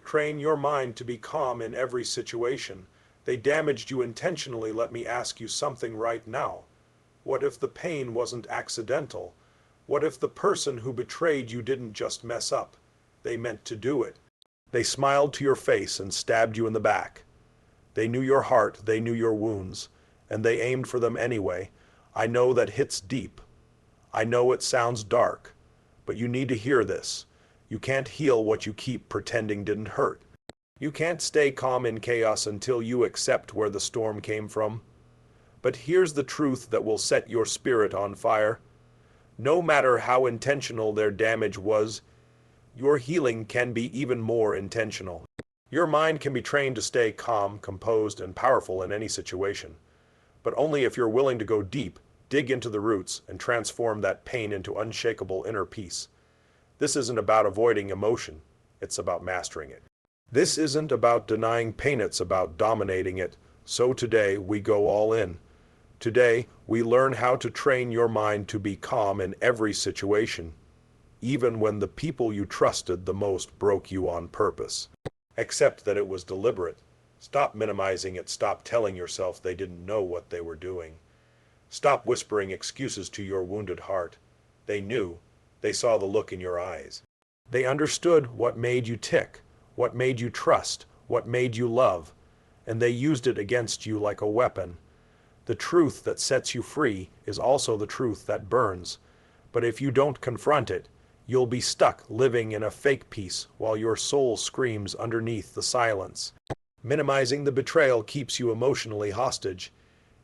train your mind to be calm in every situation. They damaged you intentionally. Let me ask you something right now. What if the pain wasn't accidental? What if the person who betrayed you didn't just mess up? They meant to do it. They smiled to your face and stabbed you in the back. They knew your heart, they knew your wounds, and they aimed for them anyway. I know that hits deep. I know it sounds dark, but you need to hear this. You can't heal what you keep pretending didn't hurt. You can't stay calm in chaos until you accept where the storm came from. But here's the truth that will set your spirit on fire. No matter how intentional their damage was, your healing can be even more intentional. Your mind can be trained to stay calm, composed, and powerful in any situation, but only if you're willing to go deep, dig into the roots, and transform that pain into unshakable inner peace. This isn't about avoiding emotion, it's about mastering it. This isn't about denying pain, it's about dominating it. So today, we go all in. Today, we learn how to train your mind to be calm in every situation, even when the people you trusted the most broke you on purpose. Accept that it was deliberate. Stop minimizing it. Stop telling yourself they didn't know what they were doing. Stop whispering excuses to your wounded heart. They knew. They saw the look in your eyes. They understood what made you tick, what made you trust, what made you love, and they used it against you like a weapon. The truth that sets you free is also the truth that burns. But if you don't confront it, you'll be stuck living in a fake peace while your soul screams underneath the silence. Minimizing the betrayal keeps you emotionally hostage.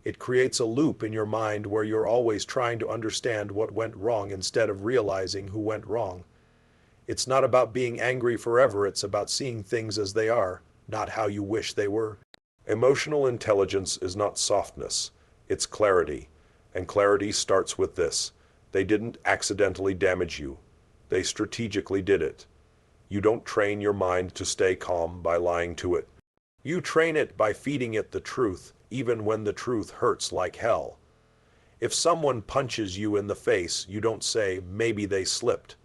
It creates a loop in your mind where you're always trying to understand what went wrong instead of realizing who went wrong. It's not about being angry forever, it's about seeing things as they are, not how you wish they were. Emotional intelligence is not softness, it's clarity. And clarity starts with this. They didn't accidentally damage you. They strategically did it. You don't train your mind to stay calm by lying to it. You train it by feeding it the truth, even when the truth hurts like hell. If someone punches you in the face, you don't say, maybe they slipped.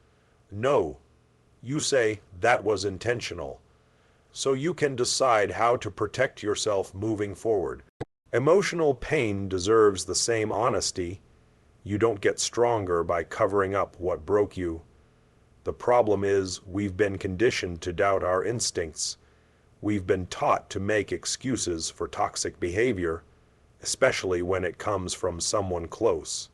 No, you say, that was intentional. So you can decide how to protect yourself moving forward. Emotional pain deserves the same honesty. You don't get stronger by covering up what broke you. The problem is, we've been conditioned to doubt our instincts. We've been taught to make excuses for toxic behavior, especially when it comes from someone close.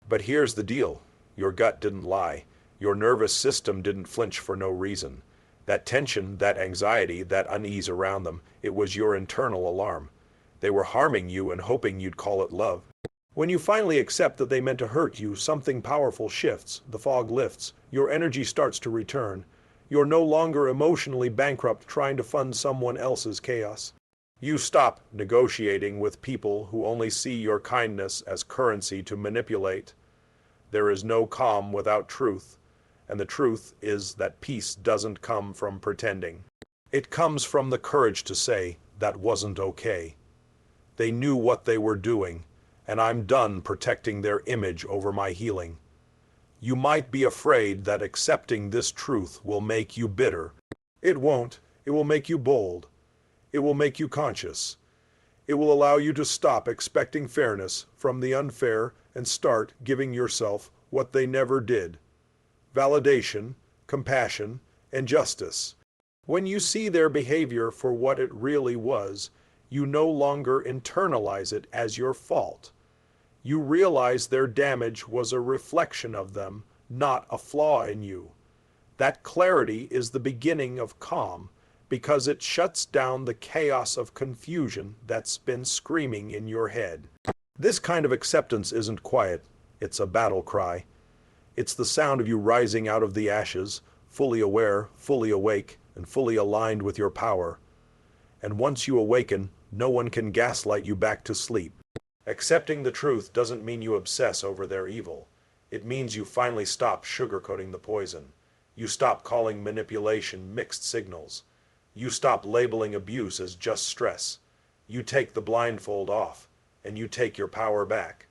But here's the deal. Your gut didn't lie. Your nervous system didn't flinch for no reason. That tension, that anxiety, that unease around them, it was your internal alarm. They were harming you and hoping you'd call it love. When you finally accept that they meant to hurt you, something powerful shifts, the fog lifts, your energy starts to return. You're no longer emotionally bankrupt trying to fund someone else's chaos. You stop negotiating with people who only see your kindness as currency to manipulate. There is no calm without truth, and the truth is that peace doesn't come from pretending. It comes from the courage to say, that wasn't okay. They knew what they were doing, and I'm done protecting their image over my healing. You might be afraid that accepting this truth will make you bitter. It won't. It will make you bold. It will make you conscious. It will allow you to stop expecting fairness from the unfair and start giving yourself what they never did: validation, compassion, and justice. When you see their behavior for what it really was, you no longer internalize it as your fault. You realize their damage was a reflection of them, not a flaw in you. That clarity is the beginning of calm, because it shuts down the chaos of confusion that's been screaming in your head. This kind of acceptance isn't quiet, it's a battle cry. It's the sound of you rising out of the ashes, fully aware, fully awake, and fully aligned with your power. And once you awaken, no one can gaslight you back to sleep. Accepting the truth doesn't mean you obsess over their evil. It means you finally stop sugarcoating the poison. You stop calling manipulation mixed signals. You stop labeling abuse as just stress. You take the blindfold off, and you take your power back.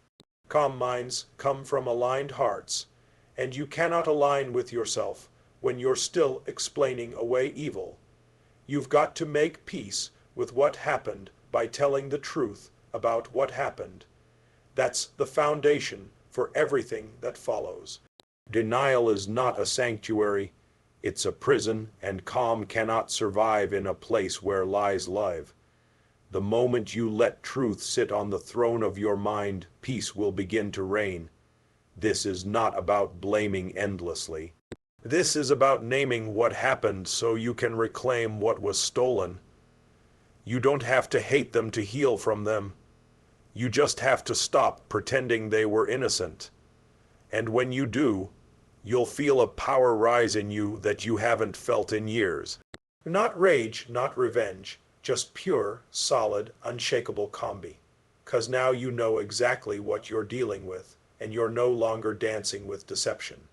Calm minds come from aligned hearts, and you cannot align with yourself when you're still explaining away evil. You've got to make peace with what happened by telling the truth about what happened. That's the foundation for everything that follows. Denial is not a sanctuary, it's a prison, and calm cannot survive in a place where lies live. The moment you let truth sit on the throne of your mind, peace will begin to reign. This is not about blaming endlessly. This is about naming what happened so you can reclaim what was stolen. You don't have to hate them to heal from them. You just have to stop pretending they were innocent. And when you do, you'll feel a power rise in you that you haven't felt in years. Not rage, not revenge, just pure, solid, unshakable combi. 'Cause now you know exactly what you're dealing with, and you're no longer dancing with deception.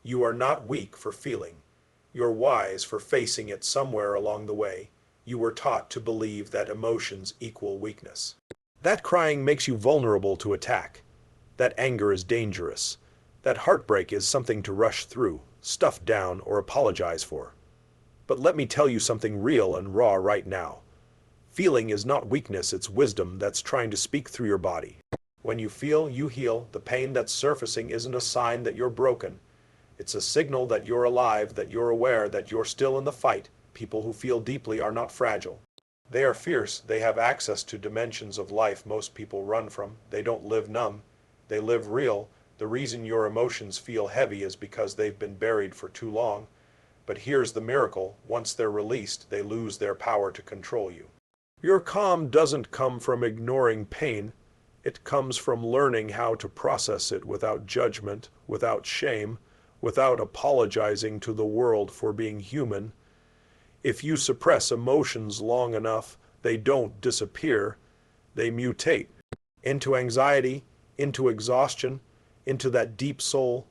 You are not weak for feeling. You're wise for facing it somewhere along the way. You were taught to believe that emotions equal weakness. That crying makes you vulnerable to attack. That anger is dangerous. That heartbreak is something to rush through, stuff down, or apologize for. But let me tell you something real and raw right now. Feeling is not weakness, it's wisdom that's trying to speak through your body. When you feel, you heal. The pain that's surfacing isn't a sign that you're broken. It's a signal that you're alive, that you're aware, that you're still in the fight. People who feel deeply are not fragile. They are fierce. They have access to dimensions of life most people run from. They don't live numb. They live real. The reason your emotions feel heavy is because they've been buried for too long. But here's the miracle. Once they're released, they lose their power to control you. Your calm doesn't come from ignoring pain. It comes from learning how to process it without judgment, without shame, without apologizing to the world for being human. If you suppress emotions long enough, they don't disappear, they mutate into anxiety, into exhaustion, into that deep soul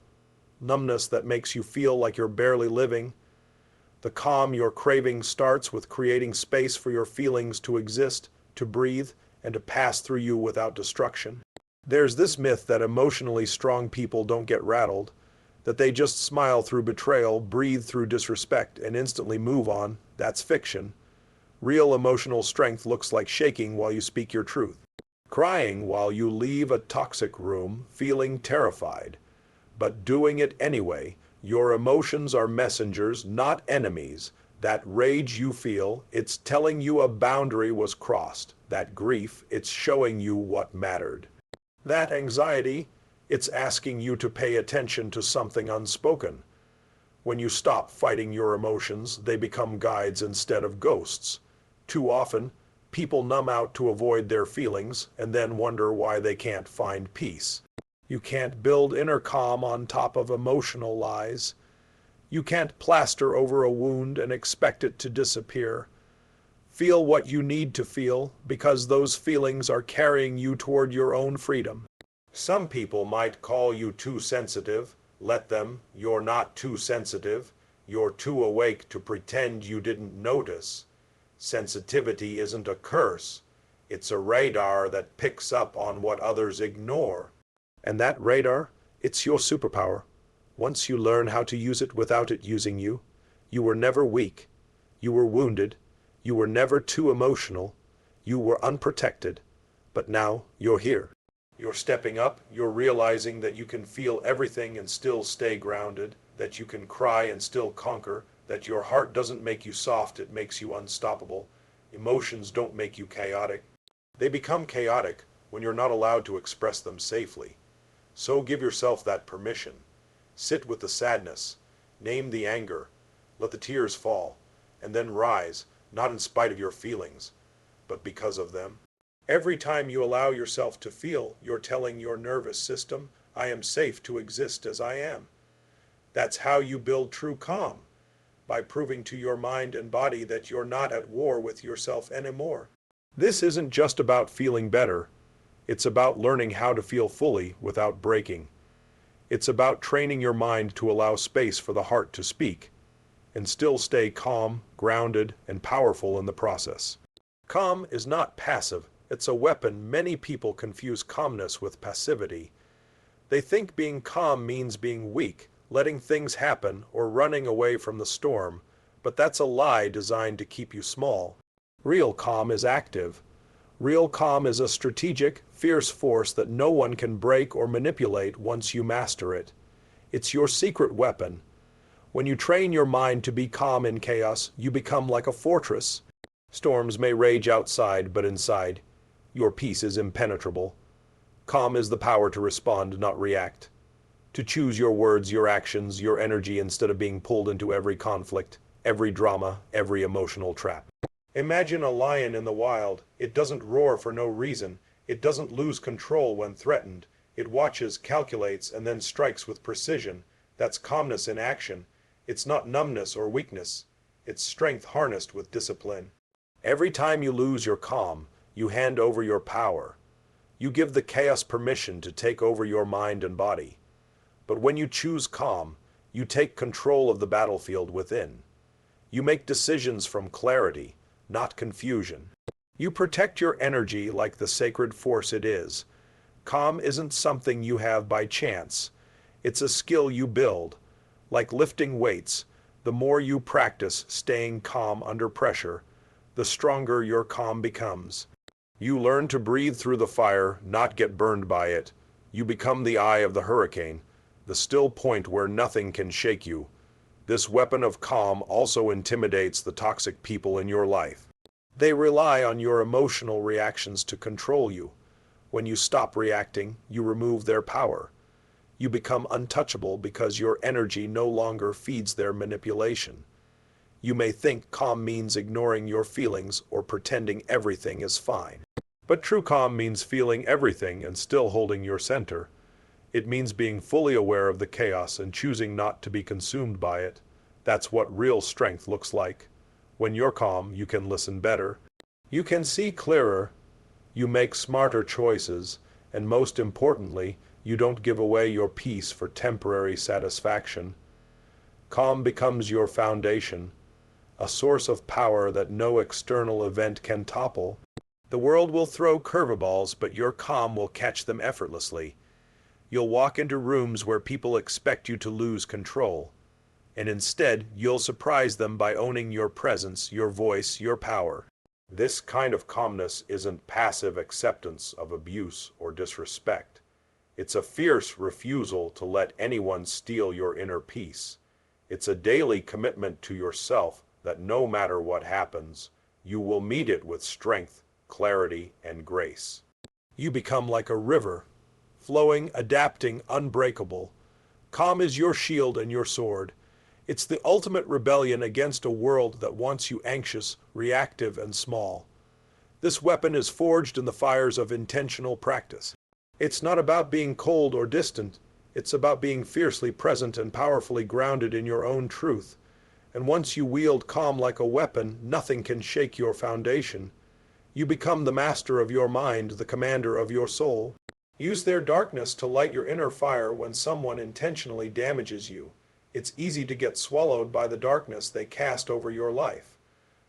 numbness that makes you feel like you're barely living. The calm you're craving starts with creating space for your feelings to exist, to breathe, and to pass through you without destruction. There's this myth that emotionally strong people don't get rattled, that they just smile through betrayal, breathe through disrespect, and instantly move on. That's fiction. Real emotional strength looks like shaking while you speak your truth, crying while you leave a toxic room, feeling terrified, but doing it anyway. Your emotions are messengers, not enemies. That rage you feel, it's telling you a boundary was crossed. That grief, it's showing you what mattered. That anxiety, it's asking you to pay attention to something unspoken. When you stop fighting your emotions, they become guides instead of ghosts. Too often, people numb out to avoid their feelings and then wonder why they can't find peace. You can't build inner calm on top of emotional lies. You can't plaster over a wound and expect it to disappear. Feel what you need to feel, because those feelings are carrying you toward your own freedom. Some people might call you too sensitive. Let them. You're not too sensitive. You're too awake to pretend you didn't notice. Sensitivity isn't a curse. It's a radar that picks up on what others ignore. And that radar, it's your superpower. Once you learn how to use it without it using you, you were never weak. You were wounded. You were never too emotional. You were unprotected. But now you're here. You're stepping up. You're realizing that you can feel everything and still stay grounded, that you can cry and still conquer, that your heart doesn't make you soft, it makes you unstoppable. Emotions don't make you chaotic. They become chaotic when you're not allowed to express them safely. So give yourself that permission. Sit with the sadness. Name the anger. Let the tears fall. And then rise, not in spite of your feelings, but because of them. Every time you allow yourself to feel, you're telling your nervous system, I am safe to exist as I am. That's how you build true calm, by proving to your mind and body that you're not at war with yourself anymore. This isn't just about feeling better. It's about learning how to feel fully without breaking. It's about training your mind to allow space for the heart to speak, and still stay calm, grounded, and powerful in the process. Calm is not passive. It's a weapon. Many people confuse calmness with passivity. They think being calm means being weak, letting things happen, or running away from the storm. But that's a lie designed to keep you small. Real calm is active. Real calm is a strategic, fierce force that no one can break or manipulate once you master it. It's your secret weapon. When you train your mind to be calm in chaos, you become like a fortress. Storms may rage outside, but inside, your peace is impenetrable. Calm is the power to respond, not react. To choose your words, your actions, your energy instead of being pulled into every conflict, every drama, every emotional trap. Imagine a lion in the wild. It doesn't roar for no reason. It doesn't lose control when threatened. It watches, calculates, and then strikes with precision. That's calmness in action. It's not numbness or weakness. It's strength harnessed with discipline. Every time you lose your calm, you hand over your power. You give the chaos permission to take over your mind and body. But when you choose calm, you take control of the battlefield within. You make decisions from clarity, not confusion. You protect your energy like the sacred force it is. Calm isn't something you have by chance. It's a skill you build. Like lifting weights, the more you practice staying calm under pressure, the stronger your calm becomes. You learn to breathe through the fire, not get burned by it. You become the eye of the hurricane, the still point where nothing can shake you. This weapon of calm also intimidates the toxic people in your life. They rely on your emotional reactions to control you. When you stop reacting, you remove their power. You become untouchable because your energy no longer feeds their manipulation. You may think calm means ignoring your feelings or pretending everything is fine. But true calm means feeling everything and still holding your center. It means being fully aware of the chaos and choosing not to be consumed by it. That's what real strength looks like. When you're calm, you can listen better. You can see clearer. You make smarter choices. And most importantly, you don't give away your peace for temporary satisfaction. Calm becomes your foundation, a source of power that no external event can topple. The world will throw curveballs, but your calm will catch them effortlessly. You'll walk into rooms where people expect you to lose control, and instead you'll surprise them by owning your presence, your voice, your power. This kind of calmness isn't passive acceptance of abuse or disrespect. It's a fierce refusal to let anyone steal your inner peace. It's a daily commitment to yourself that no matter what happens, you will meet it with strength, clarity, and grace. You become like a river, flowing, adapting, unbreakable. Calm is your shield and your sword. It's the ultimate rebellion against a world that wants you anxious, reactive, and small. This weapon is forged in the fires of intentional practice. It's not about being cold or distant. It's about being fiercely present and powerfully grounded in your own truth. And once you wield calm like a weapon, nothing can shake your foundation. You become the master of your mind, the commander of your soul. Use their darkness to light your inner fire when someone intentionally damages you. It's easy to get swallowed by the darkness they cast over your life.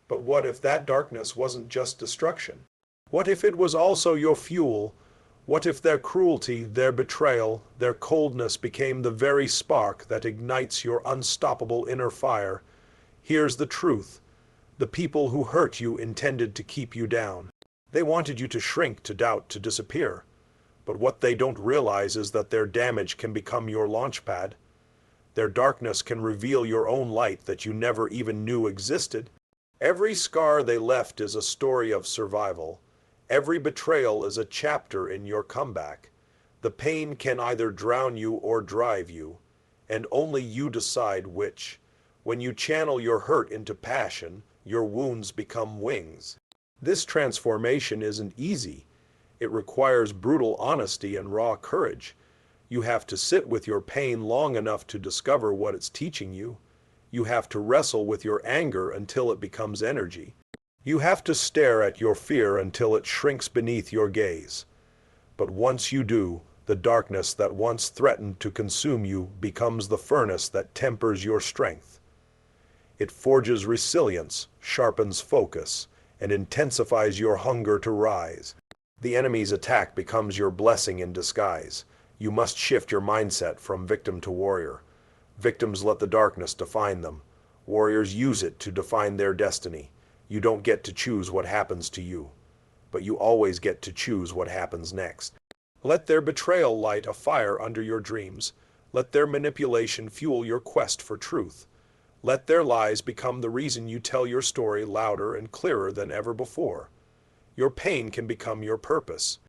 But what if that darkness wasn't just destruction? What if it was also your fuel? What if their cruelty, their betrayal, their coldness became the very spark that ignites your unstoppable inner fire? Here's the truth. The people who hurt you intended to keep you down. They wanted you to shrink, to doubt, to disappear. But what they don't realize is that their damage can become your launch pad. Their darkness can reveal your own light that you never even knew existed. Every scar they left is a story of survival. Every betrayal is a chapter in your comeback. The pain can either drown you or drive you, and only you decide which. When you channel your hurt into passion, your wounds become wings. This transformation isn't easy. It requires brutal honesty and raw courage. You have to sit with your pain long enough to discover what it's teaching you. You have to wrestle with your anger until it becomes energy. You have to stare at your fear until it shrinks beneath your gaze. But once you do, the darkness that once threatened to consume you becomes the furnace that tempers your strength. It forges resilience, sharpens focus, and intensifies your hunger to rise. The enemy's attack becomes your blessing in disguise. You must shift your mindset from victim to warrior. Victims let the darkness define them. Warriors use it to define their destiny. You don't get to choose what happens to you, but you always get to choose what happens next. Let their betrayal light a fire under your dreams. Let their manipulation fuel your quest for truth. Let their lies become the reason you tell your story louder and clearer than ever before. Your pain can become your purpose.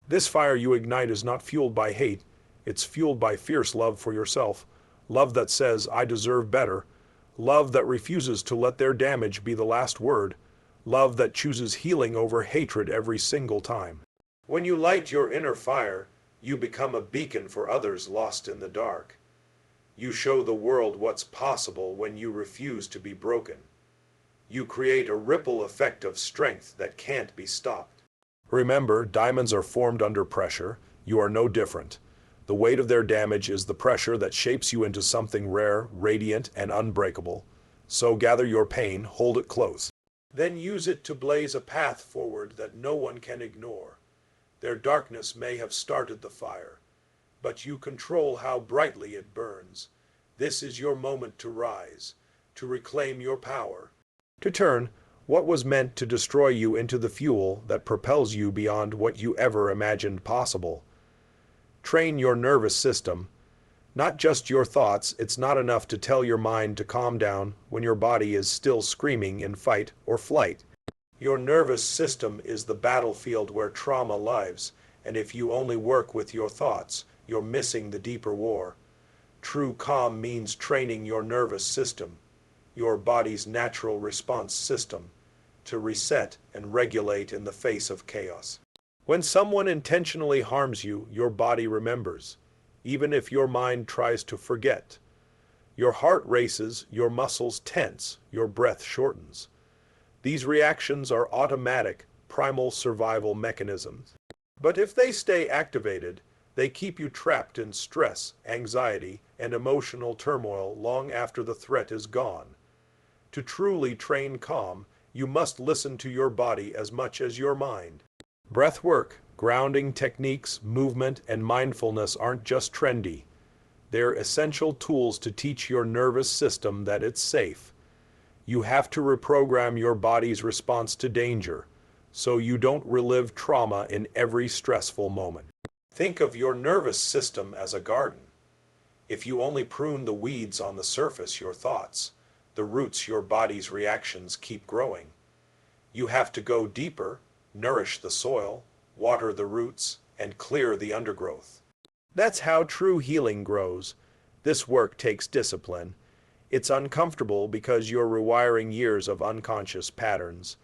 This fire you ignite is not fueled by hate. It's fueled by fierce love for yourself. Love that says, I deserve better. Love that refuses to let their damage be the last word. Love that chooses healing over hatred every single time. When you light your inner fire, you become a beacon for others lost in the dark. You show the world what's possible when you refuse to be broken. You create a ripple effect of strength that can't be stopped. Remember, diamonds are formed under pressure. You are no different. The weight of their damage is the pressure that shapes you into something rare, radiant, and unbreakable. So gather your pain, hold it close. Then use it to blaze a path forward that no one can ignore. Their darkness may have started the fire, but you control how brightly it burns. This is your moment to rise, to reclaim your power, to turn what was meant to destroy you into the fuel that propels you beyond what you ever imagined possible. Train your nervous system. Not just your thoughts. It's not enough to tell your mind to calm down when your body is still screaming in fight or flight. Your nervous system is the battlefield where trauma lives, and if you only work with your thoughts, you're missing the deeper war. True calm means training your nervous system, your body's natural response system, to reset and regulate in the face of chaos. When someone intentionally harms you, your body remembers, even if your mind tries to forget. Your heart races, your muscles tense, your breath shortens. These reactions are automatic, primal survival mechanisms. But if they stay activated, they keep you trapped in stress, anxiety, and emotional turmoil long after the threat is gone. To truly train calm, you must listen to your body as much as your mind. Breath work, grounding techniques, movement, and mindfulness aren't just trendy. They're essential tools to teach your nervous system that it's safe. You have to reprogram your body's response to danger, so you don't relive trauma in every stressful moment. Think of your nervous system as a garden. If you only prune the weeds on the surface, your thoughts, the roots your body's reactions keep growing. You have to go deeper, nourish the soil, water the roots, and clear the undergrowth. That's how true healing grows. This work takes discipline. It's uncomfortable because you're rewiring years of unconscious patterns,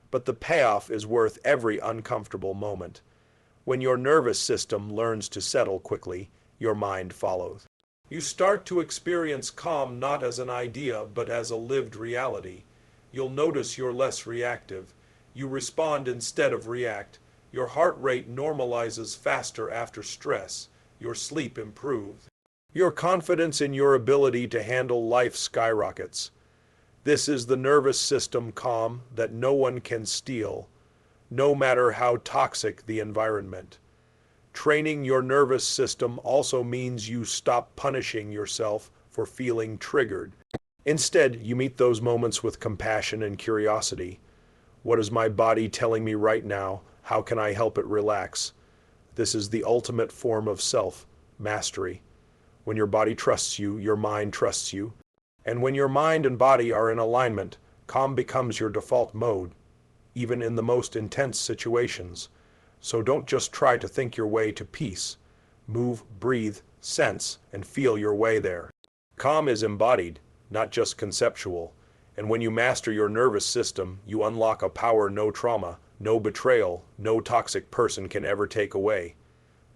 but the payoff is worth every uncomfortable moment. When your nervous system learns to settle quickly, your mind follows. You start to experience calm not as an idea, but as a lived reality. You'll notice you're less reactive. You respond instead of react. Your heart rate normalizes faster after stress. Your sleep improves. Your confidence in your ability to handle life skyrockets. This is the nervous system calm that no one can steal, no matter how toxic the environment. Training your nervous system also means you stop punishing yourself for feeling triggered. Instead, you meet those moments with compassion and curiosity. What is my body telling me right now? How can I help it relax? This is the ultimate form of self-mastery. When your body trusts you, your mind trusts you. And when your mind and body are in alignment, calm becomes your default mode, even in the most intense situations. So don't just try to think your way to peace. Move, breathe, sense, and feel your way there. Calm is embodied, not just conceptual. And when you master your nervous system, you unlock a power no trauma, no betrayal, no toxic person can ever take away.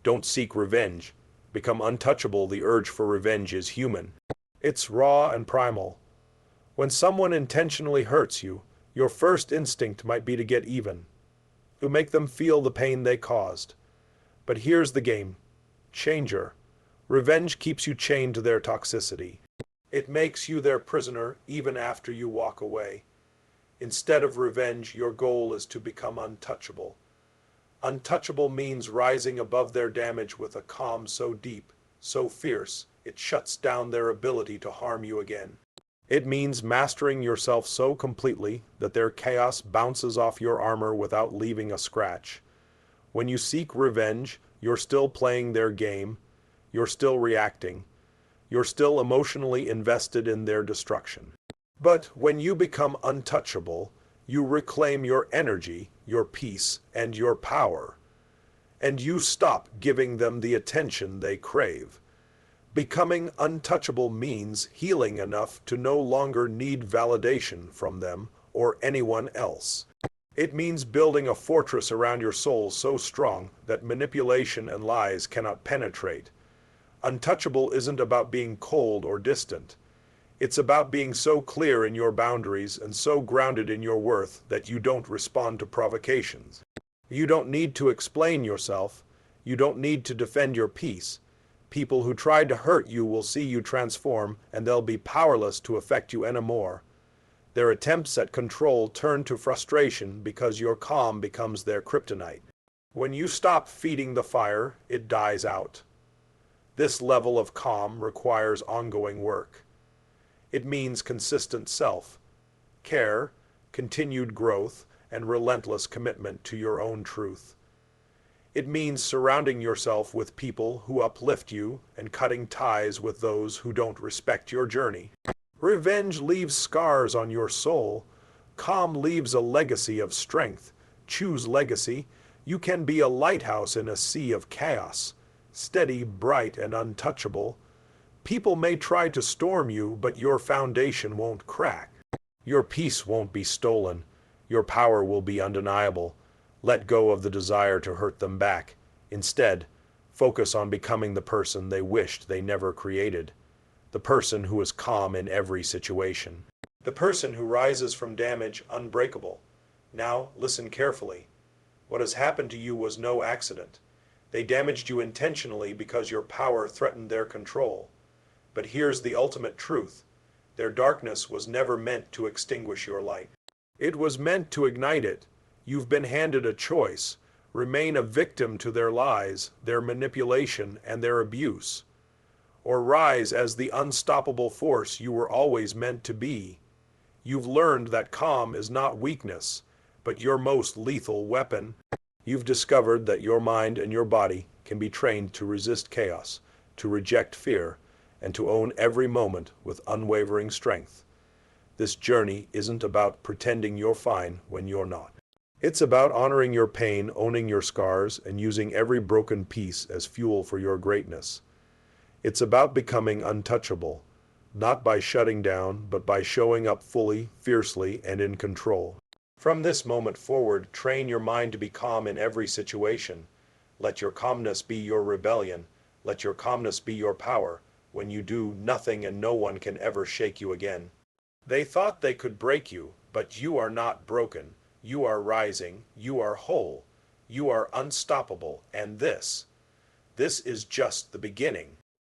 Don't seek revenge. Become untouchable. The urge for revenge is human. It's raw and primal. When someone intentionally hurts you, your first instinct might be to get even, to make them feel the pain they caused. But here's the game changer. Revenge keeps you chained to their toxicity. It makes you their prisoner even after you walk away. Instead of revenge, your goal is to become untouchable. Untouchable means rising above their damage with a calm so deep, so fierce, it shuts down their ability to harm you again. It means mastering yourself so completely that their chaos bounces off your armor without leaving a scratch. When you seek revenge, you're still playing their game, you're still reacting, you're still emotionally invested in their destruction. But when you become untouchable, you reclaim your energy, your peace, and your power. And you stop giving them the attention they crave. Becoming untouchable means healing enough to no longer need validation from them or anyone else. It means building a fortress around your soul so strong that manipulation and lies cannot penetrate. Untouchable isn't about being cold or distant. It's about being so clear in your boundaries and so grounded in your worth that you don't respond to provocations. You don't need to explain yourself. You don't need to defend your peace. People who tried to hurt you will see you transform, and they'll be powerless to affect you anymore. Their attempts at control turn to frustration because your calm becomes their kryptonite. When you stop feeding the fire, it dies out. This level of calm requires ongoing work. It means consistent self-care, continued growth, and relentless commitment to your own truth. It means surrounding yourself with people who uplift you and cutting ties with those who don't respect your journey. Revenge leaves scars on your soul. Calm leaves a legacy of strength. Choose legacy. You can be a lighthouse in a sea of chaos. Steady, bright, and untouchable. People may try to storm you, but your foundation won't crack. Your peace won't be stolen. Your power will be undeniable. Let go of the desire to hurt them back. Instead, focus on becoming the person they wished they never created. The person who is calm in every situation. The person who rises from damage unbreakable. Now, listen carefully. What has happened to you was no accident. They damaged you intentionally because your power threatened their control. But here's the ultimate truth. Their darkness was never meant to extinguish your light. It was meant to ignite it. You've been handed a choice. Remain a victim to their lies, their manipulation, and their abuse. Or rise as the unstoppable force you were always meant to be. You've learned that calm is not weakness, but your most lethal weapon. You've discovered that your mind and your body can be trained to resist chaos, to reject fear, and to own every moment with unwavering strength. This journey isn't about pretending you're fine when you're not. It's about honoring your pain, owning your scars, and using every broken piece as fuel for your greatness. It's about becoming untouchable, not by shutting down, but by showing up fully, fiercely, and in control. From this moment forward, train your mind to be calm in every situation. Let your calmness be your rebellion. Let your calmness be your power. When you do, nothing and no one can ever shake you again. They thought they could break you, but you are not broken. You are rising. You are whole. You are unstoppable. And this is just the beginning.